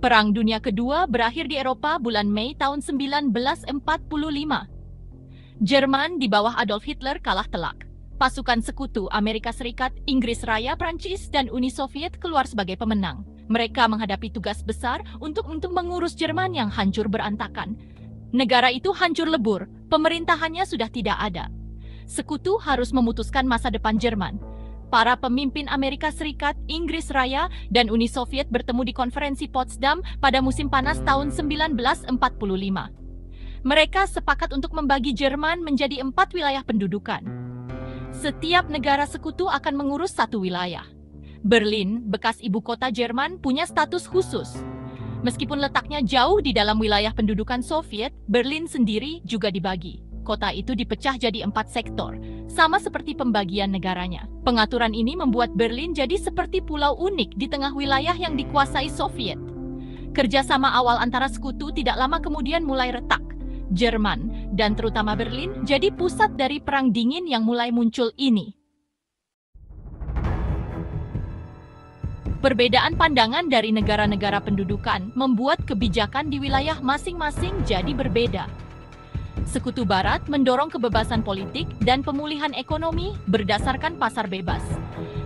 Perang Dunia Kedua berakhir di Eropa bulan Mei tahun 1945. Jerman di bawah Adolf Hitler kalah telak. Pasukan sekutu Amerika Serikat, Inggris Raya, Prancis, dan Uni Soviet keluar sebagai pemenang. Mereka menghadapi tugas besar untuk mengurus Jerman yang hancur berantakan. Negara itu hancur lebur, pemerintahannya sudah tidak ada. Sekutu harus memutuskan masa depan Jerman. Para pemimpin Amerika Serikat, Inggris Raya, dan Uni Soviet bertemu di konferensi Potsdam pada musim panas tahun 1945. Mereka sepakat untuk membagi Jerman menjadi 4 wilayah pendudukan. Setiap negara sekutu akan mengurus satu wilayah. Berlin, bekas ibu kota Jerman, punya status khusus. Meskipun letaknya jauh di dalam wilayah pendudukan Soviet, Berlin sendiri juga dibagi. Kota itu dipecah jadi 4 sektor, sama seperti pembagian negaranya. Pengaturan ini membuat Berlin jadi seperti pulau unik di tengah wilayah yang dikuasai Soviet. Kerjasama awal antara sekutu tidak lama kemudian mulai retak. Jerman, dan terutama Berlin, jadi pusat dari Perang Dingin yang mulai muncul ini. Perbedaan pandangan dari negara-negara pendudukan membuat kebijakan di wilayah masing-masing jadi berbeda. Sekutu Barat mendorong kebebasan politik dan pemulihan ekonomi berdasarkan pasar bebas.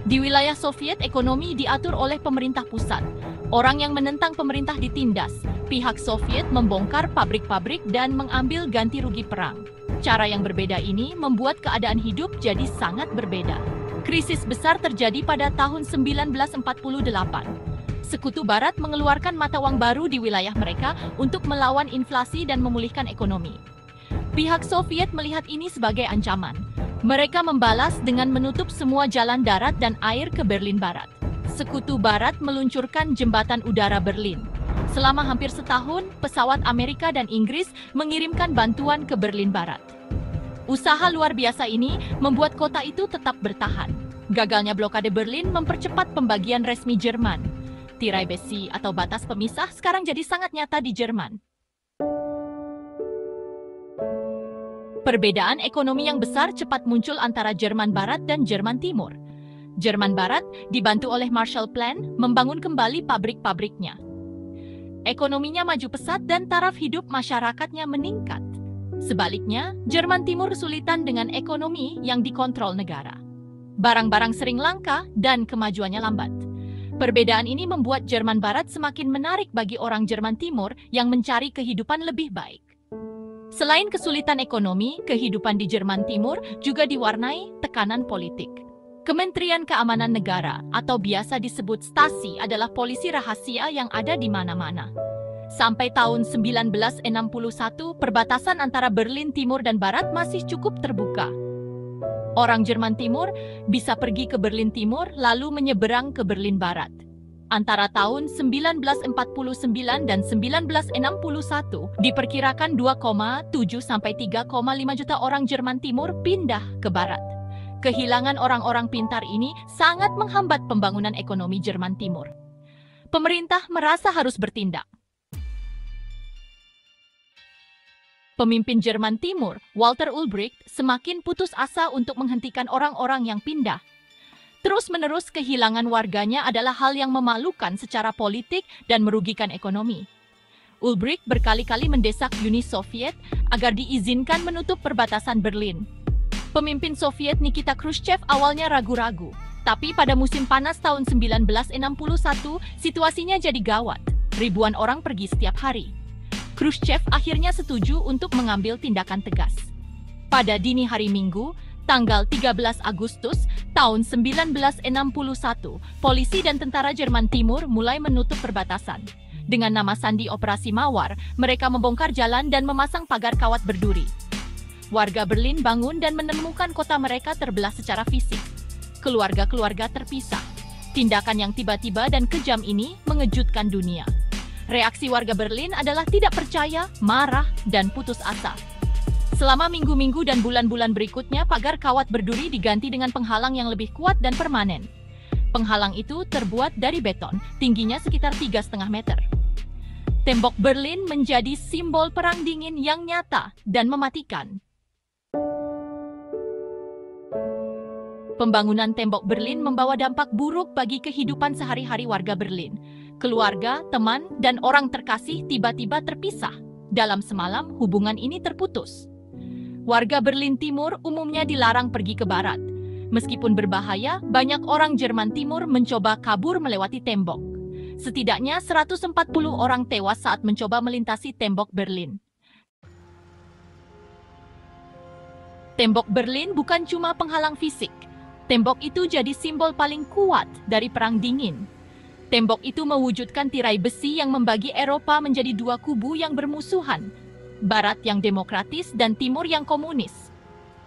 Di wilayah Soviet, ekonomi diatur oleh pemerintah pusat. Orang yang menentang pemerintah ditindas. Pihak Soviet membongkar pabrik-pabrik dan mengambil ganti rugi perang. Cara yang berbeda ini membuat keadaan hidup jadi sangat berbeda. Krisis besar terjadi pada tahun 1948. Sekutu Barat mengeluarkan mata uang baru di wilayah mereka untuk melawan inflasi dan memulihkan ekonomi. Pihak Soviet melihat ini sebagai ancaman. Mereka membalas dengan menutup semua jalan darat dan air ke Berlin Barat. Sekutu Barat meluncurkan jembatan udara Berlin. Selama hampir setahun, pesawat Amerika dan Inggris mengirimkan bantuan ke Berlin Barat. Usaha luar biasa ini membuat kota itu tetap bertahan. Gagalnya blokade Berlin mempercepat pembagian resmi Jerman. Tirai besi atau batas pemisah sekarang jadi sangat nyata di Jerman. Perbedaan ekonomi yang besar cepat muncul antara Jerman Barat dan Jerman Timur. Jerman Barat, dibantu oleh Marshall Plan, membangun kembali pabrik-pabriknya. Ekonominya maju pesat dan taraf hidup masyarakatnya meningkat. Sebaliknya, Jerman Timur kesulitan dengan ekonomi yang dikontrol negara. Barang-barang sering langka dan kemajuannya lambat. Perbedaan ini membuat Jerman Barat semakin menarik bagi orang Jerman Timur yang mencari kehidupan lebih baik. Selain kesulitan ekonomi, kehidupan di Jerman Timur juga diwarnai tekanan politik. Kementerian Keamanan Negara atau biasa disebut Stasi adalah polisi rahasia yang ada di mana-mana. Sampai tahun 1961, perbatasan antara Berlin Timur dan Barat masih cukup terbuka. Orang Jerman Timur bisa pergi ke Berlin Timur lalu menyeberang ke Berlin Barat. Antara tahun 1949 dan 1961, diperkirakan 2,7 sampai 3,5 juta orang Jerman Timur pindah ke Barat. Kehilangan orang-orang pintar ini sangat menghambat pembangunan ekonomi Jerman Timur. Pemerintah merasa harus bertindak. Pemimpin Jerman Timur, Walter Ulbricht, semakin putus asa untuk menghentikan orang-orang yang pindah. Terus-menerus kehilangan warganya adalah hal yang memalukan secara politik dan merugikan ekonomi. Ulbricht berkali-kali mendesak Uni Soviet agar diizinkan menutup perbatasan Berlin. Pemimpin Soviet Nikita Khrushchev awalnya ragu-ragu, tapi pada musim panas tahun 1961, situasinya jadi gawat. Ribuan orang pergi setiap hari. Khrushchev akhirnya setuju untuk mengambil tindakan tegas. Pada dini hari Minggu, tanggal 13 Agustus tahun 1961, polisi dan tentara Jerman Timur mulai menutup perbatasan. Dengan nama sandi Operasi Mawar, mereka membongkar jalan dan memasang pagar kawat berduri. Warga Berlin bangun dan menemukan kota mereka terbelah secara fisik. Keluarga-keluarga terpisah. Tindakan yang tiba-tiba dan kejam ini mengejutkan dunia. Reaksi warga Berlin adalah tidak percaya, marah, dan putus asa. Selama minggu-minggu dan bulan-bulan berikutnya, pagar kawat berduri diganti dengan penghalang yang lebih kuat dan permanen. Penghalang itu terbuat dari beton, tingginya sekitar 3,5 meter. Tembok Berlin menjadi simbol perang dingin yang nyata dan mematikan. Pembangunan tembok Berlin membawa dampak buruk bagi kehidupan sehari-hari warga Berlin. Keluarga, teman, dan orang terkasih tiba-tiba terpisah. Dalam semalam, hubungan ini terputus. Warga Berlin Timur umumnya dilarang pergi ke barat. Meskipun berbahaya, banyak orang Jerman Timur mencoba kabur melewati tembok. Setidaknya 140 orang tewas saat mencoba melintasi tembok Berlin. Tembok Berlin bukan cuma penghalang fisik. Tembok itu jadi simbol paling kuat dari Perang Dingin. Tembok itu mewujudkan tirai besi yang membagi Eropa menjadi dua kubu yang bermusuhan, Barat yang demokratis dan Timur yang komunis.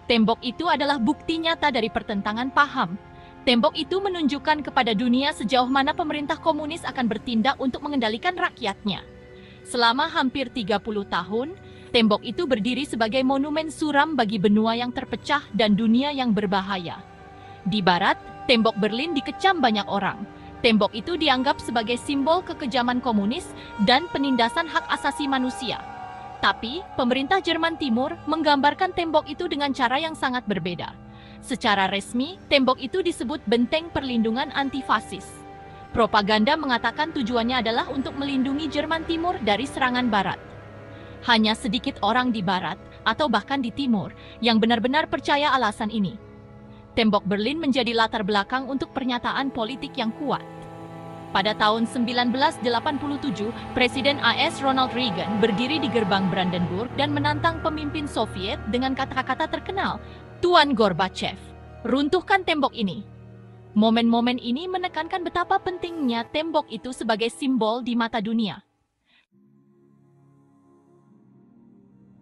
Tembok itu adalah bukti nyata dari pertentangan paham. Tembok itu menunjukkan kepada dunia sejauh mana pemerintah komunis akan bertindak untuk mengendalikan rakyatnya. Selama hampir 30 tahun, tembok itu berdiri sebagai monumen suram bagi benua yang terpecah dan dunia yang berbahaya. Di Barat, tembok Berlin dikecam banyak orang. Tembok itu dianggap sebagai simbol kekejaman komunis dan penindasan hak asasi manusia. Tapi, pemerintah Jerman Timur menggambarkan tembok itu dengan cara yang sangat berbeda. Secara resmi, tembok itu disebut benteng perlindungan antifasis. Propaganda mengatakan tujuannya adalah untuk melindungi Jerman Timur dari serangan Barat. Hanya sedikit orang di Barat, atau bahkan di Timur, yang benar-benar percaya alasan ini. Tembok Berlin menjadi latar belakang untuk pernyataan politik yang kuat. Pada tahun 1987, Presiden AS Ronald Reagan berdiri di gerbang Brandenburg dan menantang pemimpin Soviet dengan kata-kata terkenal, "Tuan Gorbachev, runtuhkan tembok ini." Momen-momen ini menekankan betapa pentingnya tembok itu sebagai simbol di mata dunia.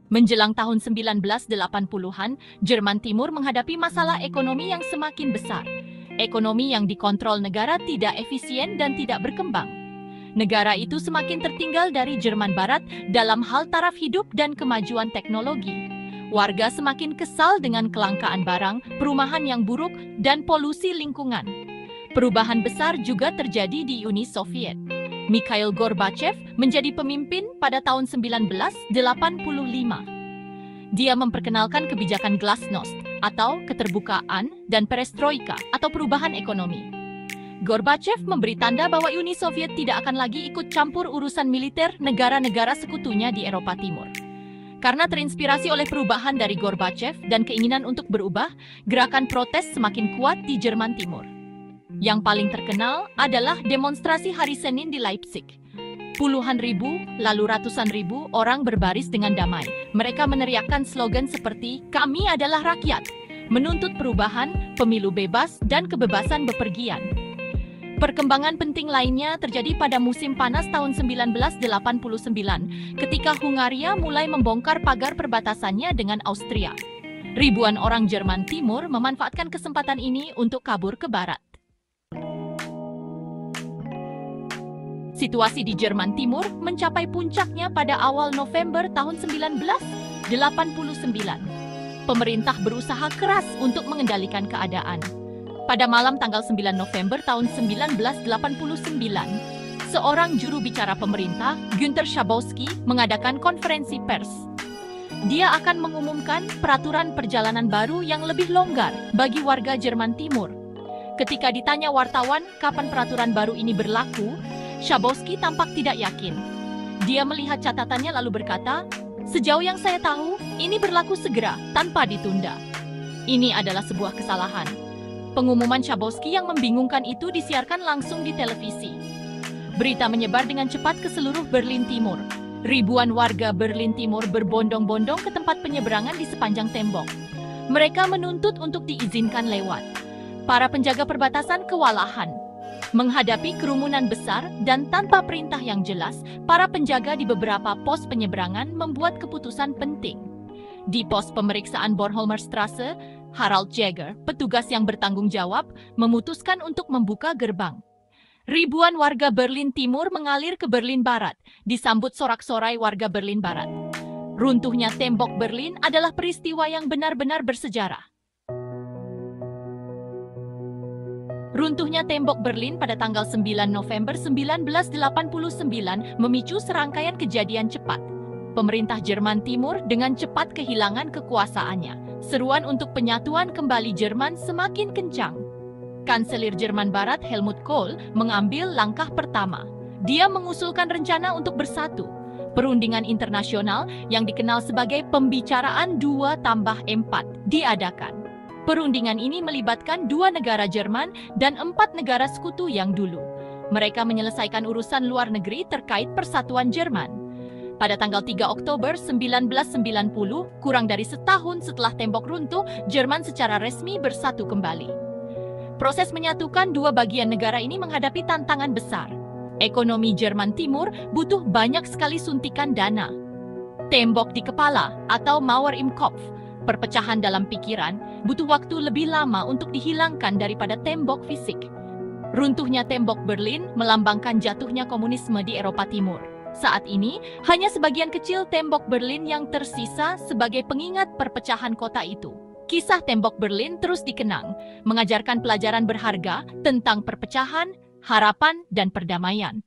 Menjelang tahun 1980-an, Jerman Timur menghadapi masalah ekonomi yang semakin besar. Ekonomi yang dikontrol negara tidak efisien dan tidak berkembang. Negara itu semakin tertinggal dari Jerman Barat dalam hal taraf hidup dan kemajuan teknologi. Warga semakin kesal dengan kelangkaan barang, perumahan yang buruk, dan polusi lingkungan. Perubahan besar juga terjadi di Uni Soviet. Mikhail Gorbachev menjadi pemimpin pada tahun 1985. Dia memperkenalkan kebijakan glasnost atau keterbukaan dan perestroika atau perubahan ekonomi. Gorbachev memberi tanda bahwa Uni Soviet tidak akan lagi ikut campur urusan militer negara-negara sekutunya di Eropa Timur. Karena terinspirasi oleh perubahan dari Gorbachev dan keinginan untuk berubah, gerakan protes semakin kuat di Jerman Timur. Yang paling terkenal adalah demonstrasi hari Senin di Leipzig. Puluhan ribu, lalu ratusan ribu orang berbaris dengan damai. Mereka meneriakkan slogan seperti, "Kami adalah rakyat," menuntut perubahan, pemilu bebas, dan kebebasan bepergian. Perkembangan penting lainnya terjadi pada musim panas tahun 1989, ketika Hungaria mulai membongkar pagar perbatasannya dengan Austria. Ribuan orang Jerman Timur memanfaatkan kesempatan ini untuk kabur ke barat. Situasi di Jerman Timur mencapai puncaknya pada awal November tahun 1989. Pemerintah berusaha keras untuk mengendalikan keadaan. Pada malam tanggal 9 November tahun 1989, seorang juru bicara pemerintah, Günther Schabowski, mengadakan konferensi pers. Dia akan mengumumkan peraturan perjalanan baru yang lebih longgar bagi warga Jerman Timur. Ketika ditanya wartawan kapan peraturan baru ini berlaku, Schabowski tampak tidak yakin. Dia melihat catatannya lalu berkata, "Sejauh yang saya tahu, ini berlaku segera, tanpa ditunda." Ini adalah sebuah kesalahan. Pengumuman Schabowski yang membingungkan itu disiarkan langsung di televisi. Berita menyebar dengan cepat ke seluruh Berlin Timur. Ribuan warga Berlin Timur berbondong-bondong ke tempat penyeberangan di sepanjang tembok. Mereka menuntut untuk diizinkan lewat. Para penjaga perbatasan kewalahan. Menghadapi kerumunan besar dan tanpa perintah yang jelas, para penjaga di beberapa pos penyeberangan membuat keputusan penting. Di pos pemeriksaan Bornholmer Straße, Harald Jäger, petugas yang bertanggung jawab, memutuskan untuk membuka gerbang. Ribuan warga Berlin Timur mengalir ke Berlin Barat, disambut sorak-sorai warga Berlin Barat. Runtuhnya tembok Berlin adalah peristiwa yang benar-benar bersejarah. Runtuhnya tembok Berlin pada tanggal 9 November 1989 memicu serangkaian kejadian cepat. Pemerintah Jerman Timur dengan cepat kehilangan kekuasaannya. Seruan untuk penyatuan kembali Jerman semakin kencang. Kanselir Jerman Barat Helmut Kohl mengambil langkah pertama. Dia mengusulkan rencana untuk bersatu. Perundingan internasional yang dikenal sebagai Pembicaraan 2+4 diadakan. Perundingan ini melibatkan 2 negara Jerman dan 4 negara sekutu yang dulu. Mereka menyelesaikan urusan luar negeri terkait persatuan Jerman. Pada tanggal 3 Oktober 1990, kurang dari setahun setelah tembok runtuh, Jerman secara resmi bersatu kembali. Proses menyatukan 2 bagian negara ini menghadapi tantangan besar. Ekonomi Jerman Timur butuh banyak sekali suntikan dana. Tembok di kepala atau Mauer im Kopf, perpecahan dalam pikiran, butuh waktu lebih lama untuk dihilangkan daripada tembok fisik. Runtuhnya tembok Berlin melambangkan jatuhnya komunisme di Eropa Timur. Saat ini, hanya sebagian kecil tembok Berlin yang tersisa sebagai pengingat perpecahan kota itu. Kisah tembok Berlin terus dikenang, mengajarkan pelajaran berharga tentang perpecahan, harapan, dan perdamaian.